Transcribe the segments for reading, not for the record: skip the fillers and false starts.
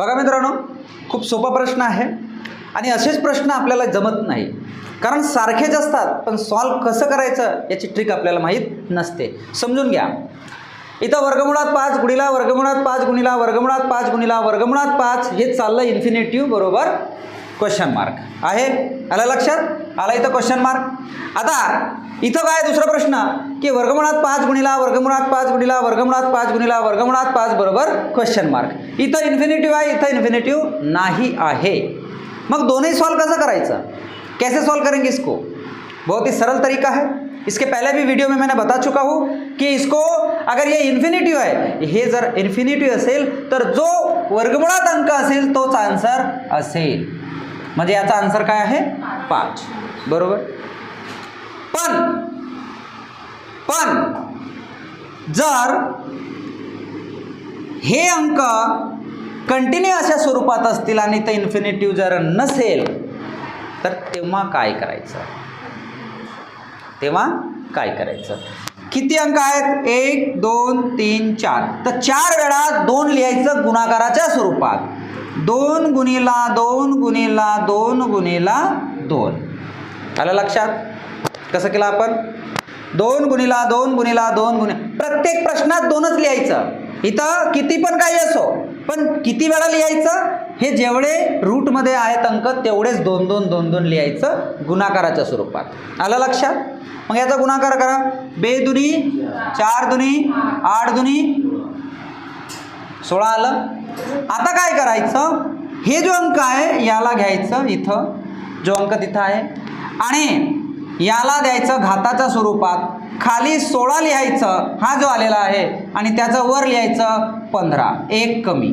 बघा मित्रांनो, खूप सोपा प्रश्न आहे आणि असेच प्रश्न आपल्याला जमत नाही, कारण सारखेच असतात पण सॉल्व कसं करायचं याची ट्रिक आपल्याला माहीत नसते. समजून घ्या. इथं वर्गमुळात 5 गुणिला वर्गमुळात 5 गुणिला वर्गमुळात 5 गुणिला वर्गमुळात 5 हे चाललं इन्फिनिटिव्ह बरोबर क्वेश्चन मार्क आहे. आलं लक्षात? आला इथं क्वेश्चन मार्क. आता इथं काय दुसरा प्रश्न की वर्गमुळात 5 गुणिला वर्गमुळात 5 गुणिला वर्गमुळात 5 गुणिला वर्गमुळात 5 बरोबर क्वेश्चन मार्क. इथं इन्फिनिटिव्ह आहे, इथं इन्फिनिटिव्ह नहीं आहे. मग दोनों सॉल्व कैसे करायचं? कैसे सॉल्व करेंगे इसको? बहुत ही सरल तरीका है. इसके पहले भी वीडियो में मैंने बता चुका हूँ कि इसको अगर ये इन्फिनिटिव्ह आहे, हे जर इन्फिनिटिव्ह असेल तर जो वर्गमुळात अंक असेल तोच आन्सर असेल. म्हणजे याचा आन्सर काय आहे? 5 बरोबर. पण जर हे अंक कंटिन्यू अशा स्वरूपात असतील आणि ते इन्फिनिटिव्ह जर नसेल तर तेव्हा काय करायचं? किती अंक आहेत? 1 2 3 4. तर 4 वेळा 2 लिहायचं गुणाकाराच्या स्वरूपात. 2 गुणिला 2 गुणिला 2 गुणिला 2. आलं लक्षात? कसं केलं आपण? 2 गुणिला 2 गुणिला 2 प्रत्येक प्रश्नात 2च लिहायचं. इथं किती पण काही असो, पण किती वेळा लिहायचं? हे जेवढे रूटमध्ये आहेत अंक तेवढेच 2 2 2 2 लिहायचं गुणाकाराच्या स्वरूपात. आलं लक्षात? मग याचा गुणाकार करा. 2 दुनी 4 दुनी 8 दुनी 16 आलं. आता काय करायचं? हे जो अंक आहे याला घ्यायचं, इथं जो अंक तिथं आहे, आणि याला द्यायचं घाताच्या स्वरूपात. खाली 16 लिहायचं, हा जो आलेला आहे, आणि त्याचं वर लिहायचं 15, एक कमी.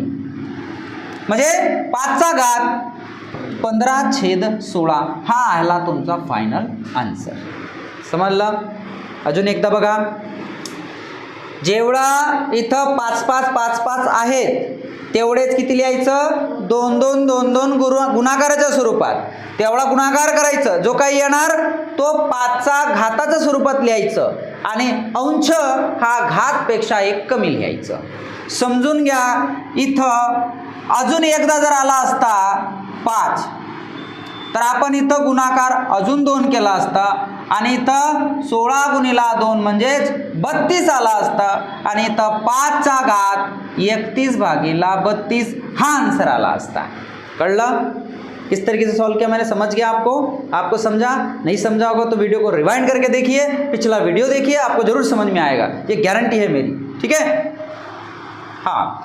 म्हणजे 5चा घात 15/16 हा आला तुमचा फायनल आन्सर. समजलं? अजून एकदा बघा. जेवढा इथं 5 5 5 5 आहेत तेवढेच किती लिहायचं? 2 2 2 2 गुणाकाराच्या स्वरूपात. तेवढा गुणाकार करायचं. जो काही येणार तो 5चा घाताच्या स्वरूपात लिहायचं, आणि अंश हा घातपेक्षा 1 कमी लिहायचं. समजून घ्या. इथं अजून एकदा जर आला असता 5 तर आपण इथं गुणाकार अजून 2 केला असता, आणि इथं 16 गुणिला 2 म्हणजेच 32 आला असता, आणि इथं 5चा घात 31/32 हा आंसर आला असता. कळलं? इस तरीके से सॉल्व किया मैंने. समझ गया आपको समझा? नहीं समझा होगा तो वीडियो को रिवाइंड करके देखिए, पिछला वीडियो देखिए, आपको जरूर समझ में आएगा, ये गारंटी है मेरी. ठीक है? हाँ.